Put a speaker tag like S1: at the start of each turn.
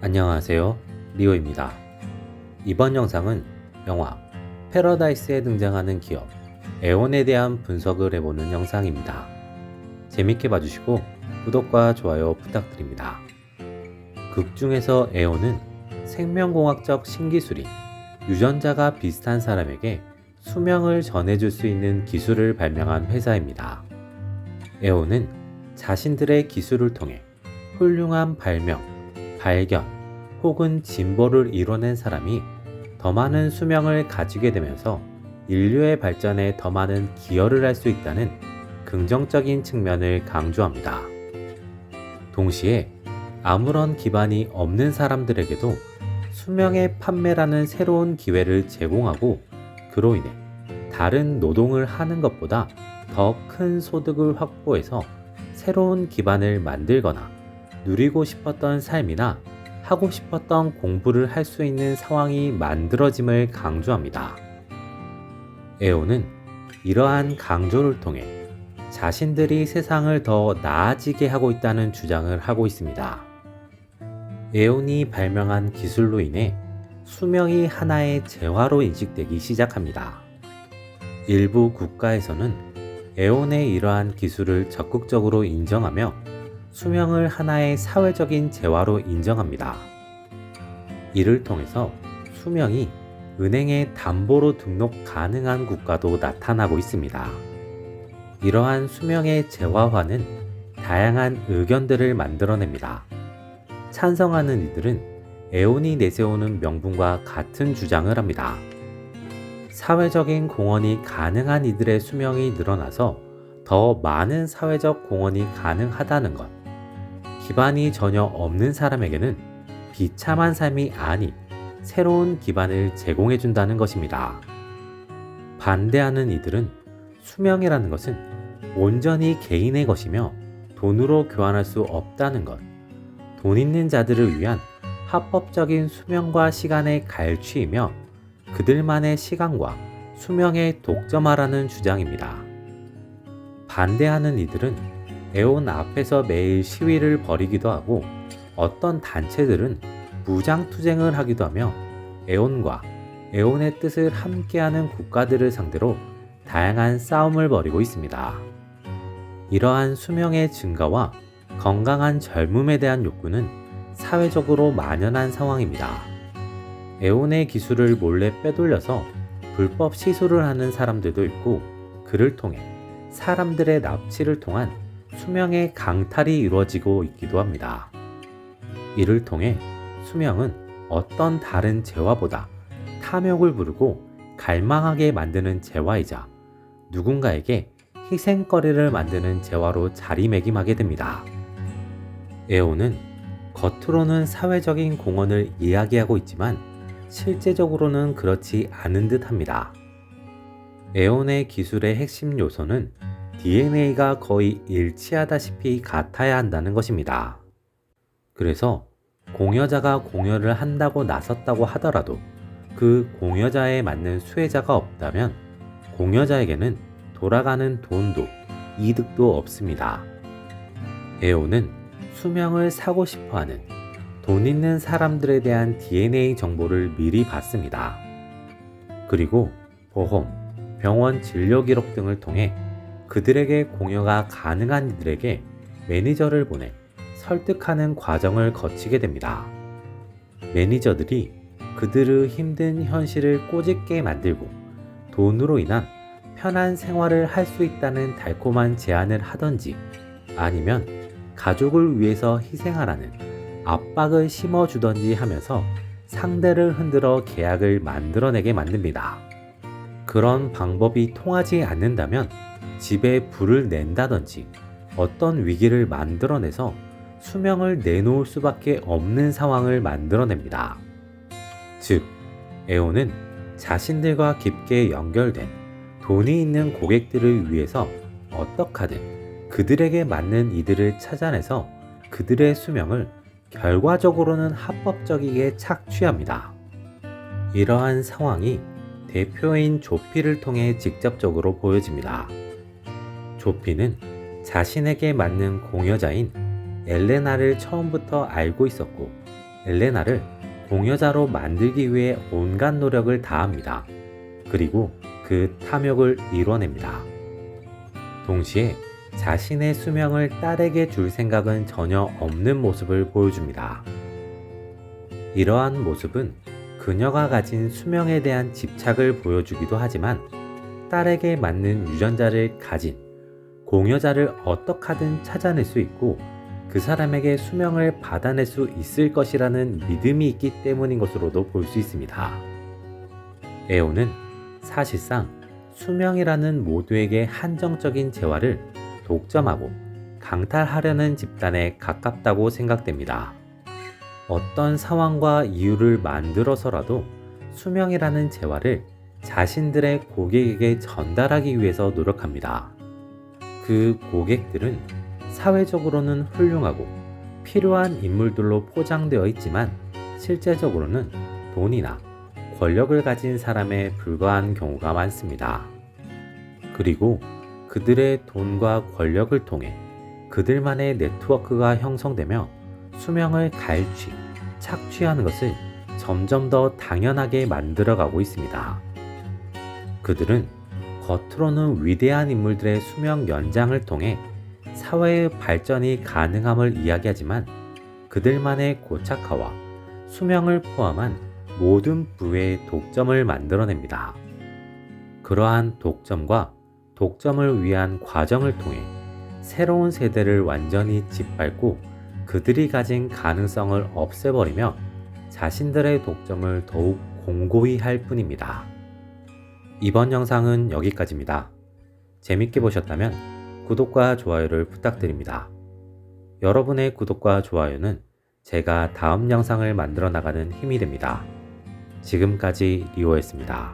S1: 안녕하세요. 리오입니다. 이번 영상은 영화 패러다이스에 등장하는 기업 에온에 대한 분석을 해보는 영상입니다. 재밌게 봐주시고 구독과 좋아요 부탁드립니다. 극 중에서 에온은 생명공학적 신기술인 유전자가 비슷한 사람에게 수명을 전해줄 수 있는 기술을 발명한 회사입니다. 에온은 자신들의 기술을 통해 훌륭한 발명, 발견 혹은 진보를 이뤄낸 사람이 더 많은 수명을 가지게 되면서 인류의 발전에 더 많은 기여를 할 수 있다는 긍정적인 측면을 강조합니다. 동시에 아무런 기반이 없는 사람들에게도 수명의 판매라는 새로운 기회를 제공하고 그로 인해 다른 노동을 하는 것보다 더 큰 소득을 확보해서 새로운 기반을 만들거나 누리고 싶었던 삶이나 하고 싶었던 공부를 할 수 있는 상황이 만들어짐을 강조합니다. 에온은 이러한 강조를 통해 자신들이 세상을 더 나아지게 하고 있다는 주장을 하고 있습니다. 에온이 발명한 기술로 인해 수명이 하나의 재화로 인식되기 시작합니다. 일부 국가에서는 에온의 이러한 기술을 적극적으로 인정하며 수명을 하나의 사회적인 재화로 인정합니다. 이를 통해서 수명이 은행에 담보로 등록 가능한 국가도 나타나고 있습니다. 이러한 수명의 재화화는 다양한 의견들을 만들어냅니다. 찬성하는 이들은 에온이 내세우는 명분과 같은 주장을 합니다. 사회적인 공헌이 가능한 이들의 수명이 늘어나서 더 많은 사회적 공헌이 가능하다는 것. 기반이 전혀 없는 사람에게는 비참한 삶이 아닌 새로운 기반을 제공해준다는 것입니다. 반대하는 이들은 수명이라는 것은 온전히 개인의 것이며 돈으로 교환할 수 없다는 것, 돈 있는 자들을 위한 합법적인 수명과 시간의 갈취이며 그들만의 시간과 수명에 독점하라는 주장입니다. 반대하는 이들은 에온 앞에서 매일 시위를 벌이기도 하고 어떤 단체들은 무장투쟁을 하기도 하며 에온과 에온의 뜻을 함께하는 국가들을 상대로 다양한 싸움을 벌이고 있습니다. 이러한 수명의 증가와 건강한 젊음에 대한 욕구는 사회적으로 만연한 상황입니다. 에온의 기술을 몰래 빼돌려서 불법 시술을 하는 사람들도 있고 그를 통해 사람들의 납치를 통한 수명의 강탈이 이루어지고 있기도 합니다. 이를 통해 수명은 어떤 다른 재화보다 탐욕을 부르고 갈망하게 만드는 재화이자 누군가에게 희생거리를 만드는 재화로 자리매김하게 됩니다. 에온은 겉으로는 사회적인 공헌을 이야기하고 있지만 실제적으로는 그렇지 않은 듯 합니다. 에온의 기술의 핵심 요소는 DNA가 거의 일치하다시피 같아야 한다는 것입니다. 그래서 공여자가 공여를 한다고 나섰다고 하더라도 그 공여자에 맞는 수혜자가 없다면 공여자에게는 돌아가는 돈도 이득도 없습니다. 에온은 수명을 사고 싶어하는 돈 있는 사람들에 대한 DNA 정보를 미리 받습니다. 그리고 보험, 병원 진료 기록 등을 통해 그들에게 공여가 가능한 이들에게 매니저를 보내 설득하는 과정을 거치게 됩니다. 매니저들이 그들의 힘든 현실을 꼬집게 만들고 돈으로 인한 편한 생활을 할 수 있다는 달콤한 제안을 하던지 아니면 가족을 위해서 희생하라는 압박을 심어주던지 하면서 상대를 흔들어 계약을 만들어내게 만듭니다. 그런 방법이 통하지 않는다면 집에 불을 낸다든지 어떤 위기를 만들어내서 수명을 내놓을 수밖에 없는 상황을 만들어냅니다. 즉, 에온은 자신들과 깊게 연결된 돈이 있는 고객들을 위해서 어떻게 하든 그들에게 맞는 이들을 찾아내서 그들의 수명을 결과적으로는 합법적이게 착취합니다. 이러한 상황이 대표인 조피를 통해 직접적으로 보여집니다. 조피는 자신에게 맞는 공여자인 엘레나를 처음부터 알고 있었고 엘레나를 공여자로 만들기 위해 온갖 노력을 다합니다. 그리고 그 탐욕을 이뤄냅니다. 동시에 자신의 수명을 딸에게 줄 생각은 전혀 없는 모습을 보여줍니다. 이러한 모습은 그녀가 가진 수명에 대한 집착을 보여주기도 하지만 딸에게 맞는 유전자를 가진 공여자를 어떻게 하든 찾아낼 수 있고 그 사람에게 수명을 받아낼 수 있을 것이라는 믿음이 있기 때문인 것으로도 볼 수 있습니다. 에온은 사실상 수명이라는 모두에게 한정적인 재화를 독점하고 강탈하려는 집단에 가깝다고 생각됩니다. 어떤 상황과 이유를 만들어서라도 수명이라는 재화를 자신들의 고객에게 전달하기 위해서 노력합니다. 그 고객들은 사회적으로는 훌륭하고 필요한 인물들로 포장되어 있지만 실제적으로는 돈이나 권력을 가진 사람에 불과한 경우가 많습니다. 그리고 그들의 돈과 권력을 통해 그들만의 네트워크가 형성되며 수명을 갈취, 착취하는 것을 점점 더 당연하게 만들어가고 있습니다. 그들은 겉으로는 위대한 인물들의 수명 연장을 통해 사회의 발전이 가능함을 이야기하지만 그들만의 고착화와 수명을 포함한 모든 부의 독점을 만들어냅니다. 그러한 독점과 독점을 위한 과정을 통해 새로운 세대를 완전히 짓밟고 그들이 가진 가능성을 없애버리며 자신들의 독점을 더욱 공고히 할 뿐입니다. 이번 영상은 여기까지입니다. 재밌게 보셨다면 구독과 좋아요를 부탁드립니다. 여러분의 구독과 좋아요는 제가 다음 영상을 만들어 나가는 힘이 됩니다. 지금까지 리오였습니다.